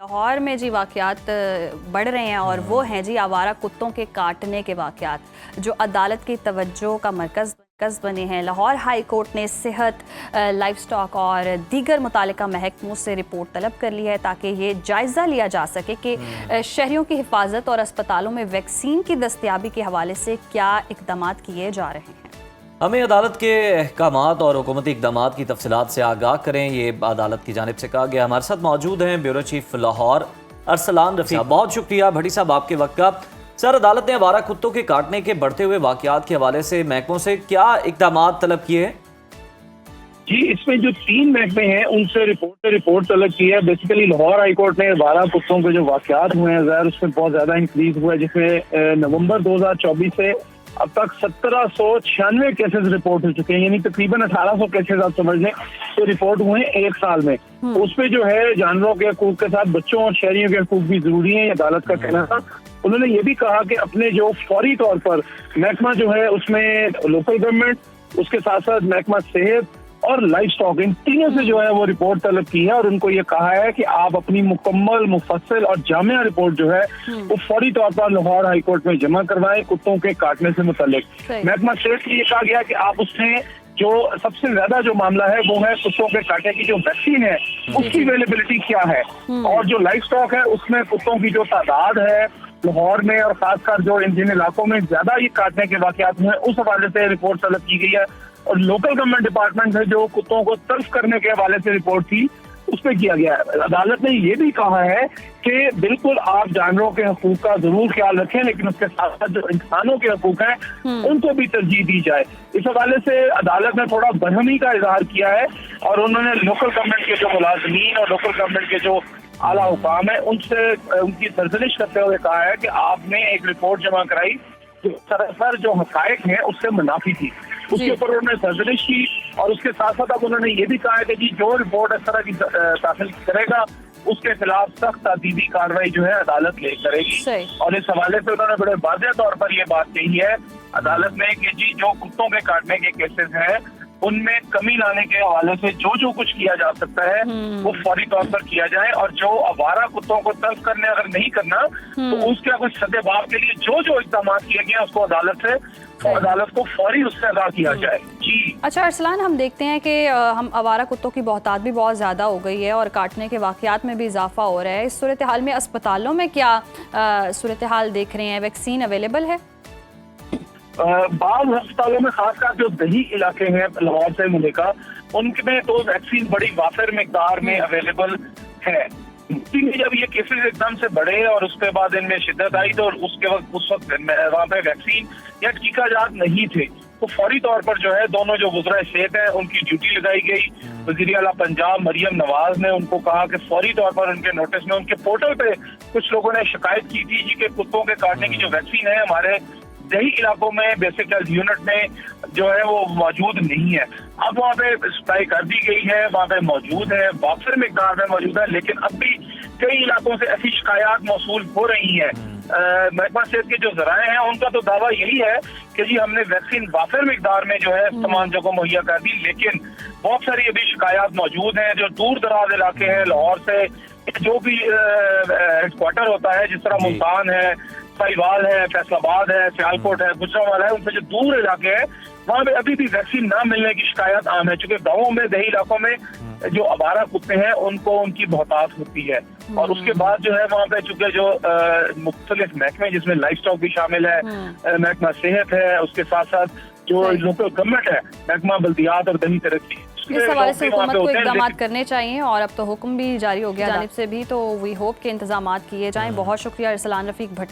लाहौर में जी वाक़यात बढ़ रहे हैं और वो हैं जी आवारा कुत्तों के काटने के वाक़यात जो अदालत की तवज्जो का मरकज़ बने हैं। लाहौर हाई कोर्ट ने सेहत, लाइफ स्टॉक और दीगर मुतालिका महकमों से रिपोर्ट तलब कर ली है ताकि ये जायज़ा लिया जा सके कि शहरियों की हिफाजत और अस्पतालों में वैक्सीन की दस्तयाबी के हवाले से क्या इक़दाम किए जा रहे हैं। हमें अदालत के अहकामात और हुकूमती इक़दामात की तफसीलात से आगाह करें, ये अदालत की जानिब से कहा गया। हमारे साथ मौजूद हैं ब्यूरो चीफ लाहौर अरसलान रफ़ीक। बहुत शुक्रिया भट्टी साहब आपके वक्त का। सर, अदालत ने आवारा कुत्तों के काटने के बढ़ते हुए वाक़यात के हवाले से महकमों से क्या इक़दामात तलब किए हैं? जी, इसमें जो 3 महकमे हैं उनसे रिपोर्ट तलब की है। बेसिकली लाहौर हाई कोर्ट ने आवारा कुत्तों के जो वाक़यात हुए हैं ज़ाहिर उसमें बहुत ज़्यादा इंक्रीज हुआ है, जिसमें नवंबर 2024 से अब तक 1796 केसेस रिपोर्ट हो चुके हैं, यानी तकरीबन 1800 केसेस आप समझ लें तो रिपोर्ट हुए हैं 1 साल में। उसमें जो है जानवरों के हकूक के साथ बच्चों और शहरियों के हकूक भी जरूरी है, अदालत का कहना था। उन्होंने ये भी कहा कि अपने जो फौरी तौर पर महकमा जो है उसमें लोकल गवर्नमेंट, उसके साथ साथ महकमा सेहत और लाइफ स्टॉक, इन तीनों से जो है वो रिपोर्ट तलब की है और उनको ये कहा है कि आप अपनी मुकम्मल, मुफस्सिल और जामिया रिपोर्ट जो है वो फौरी तौर पर लाहौर हाई कोर्ट में जमा करवाएं कुत्तों के काटने से मुतालिक। महकमा सेहत की ये कहा गया कि आप उसमें जो सबसे ज्यादा जो मामला है वो है कुत्तों के काटने की जो वैक्सीन है उसकी अवेलेबिलिटी क्या है, और जो लाइफ स्टॉक है उसमें कुत्तों की जो तादाद है लाहौर में और खासकर जो जिन इलाकों में ज्यादा ये काटने के वाकयात हुए उस हवाले से रिपोर्ट तलब की गई है। और लोकल गवर्नमेंट डिपार्टमेंट है जो कुत्तों को तर्फ करने के हवाले से रिपोर्ट थी उस पर किया गया है। अदालत ने ये भी कहा है कि बिल्कुल आप जानवरों के हकूक का जरूर ख्याल रखें, लेकिन उसके साथ साथ जो इंसानों के हकूक हैं उनको भी तरजीह दी जाए। इस हवाले से अदालत ने थोड़ा बरहमी का इजहार किया है और उन्होंने लोकल गवर्नमेंट के जो मुलाजमीन और लोकल गवर्नमेंट के जो आला हुकाम है उनसे उनकी सरजनिश करते हुए कहा है कि आपने एक रिपोर्ट जमा कराई जो सरासर जो हकायक है उससे मुनाफी थी, उसके ऊपर उन्होंने सर्जनिश की। और उसके साथ साथ अब उन्होंने ये भी कहा है कि जी जो रिपोर्ट इस तरह की दाखिल करेगा उसके खिलाफ सख्त तादीबी कार्रवाई जो है अदालत ले करेगी। और इस हवाले से उन्होंने बड़े वाज़ेह तौर पर ये बात कही है अदालत ने कि जी जो कुत्तों के काटने के केसेस हैं उनमें कमी लाने के हवाले से जो जो कुछ किया जा सकता है वो फौरी तौर पर किया जाए, और जो आवारा कुत्तों को तर्क करने अगर नहीं करना तो उसके कुछ सदेबाब के लिए जो जो इक़दाम किए गए उसको अदालत को फौरी उससे अदा किया जाए। जी अच्छा अरसलान, हम देखते हैं कि हम आवारा कुत्तों की बहुतात भी बहुत ज़्यादा हो गई है और काटने के वाक़यात में भी इजाफा हो रहा है। इस सूरत हाल में अस्पतालों में क्या सूरत हाल देख रहे हैं? वैक्सीन अवेलेबल है? बाद अस्पतालों में खासकर जो दही इलाके हैं लाहौर से मुल्का उनमें तो वैक्सीन बड़ी वाफिर मिकदार में अवेलेबल है। जब ये केसेस एकदम से बढ़े और उसके बाद इनमें शिद्दत आई तो उस वक्त वहाँ पे वैक्सीन या टीकाजात नहीं थे, तो फौरी तौर पर जो है दोनों जो वज़ीर सेहत है उनकी ड्यूटी लगाई गई। वज़ीर आला पंजाब मरियम नवाज ने उनको कहा कि फौरी तौर पर उनके नोटिस में उनके पोर्टल पे कुछ लोगों ने शिकायत की थी जी कि कुत्तों के काटने की जो वैक्सीन है हमारे दही इलाकों में बेसिक हेल्थ यूनिट में जो है वो मौजूद नहीं है। अब वहाँ पे सप्लाई कर दी गई है, वहाँ पे मौजूद है, वाफिर मिकदार में मौजूद है, लेकिन अब भी कई इलाकों से ऐसी शिकायत मौसूल हो रही है। महकमा सेहत के जो जराए हैं उनका तो दावा यही है कि जी हमने वैक्सीन वाफिर मिकदार में जो है तमाम जगहों मुहैया कर दी, लेकिन बहुत सारी अभी शिकायत मौजूद हैं जो दूर दराज इलाके हैं लाहौर से, जो भी हेडक्वार्टर होता है जिस तरह मुल्तान है, साहिवाल है, फैसलाबाद है, सियालकोट है, गुजरांवाला है, उनसे जो दूर इलाके हैं वहाँ पे अभी भी वैक्सीन ना मिलने की शिकायत आम है, चूंकि गाँवों में दही इलाकों में जो आवारा कुत्ते हैं उनको उनकी बहुतात होती है। और उसके बाद जो है वहाँ पे चूंकि जो मुख्तलिफ महकमे जिसमें लाइफ स्टॉक भी शामिल है, महकमा सेहत है, उसके साथ साथ जो लोकल गवर्नमेंट है महकमा बल्दियात और दही तरक्की, इस हवाले से हुकूमत को इक़दाम करने चाहिए और अब तो हुक्म भी जारी हो गया जानिब से भी, तो वी होप के इंतजाम किए जाएं। बहुत शुक्रिया अरसलान रफ़ीक भट्टी।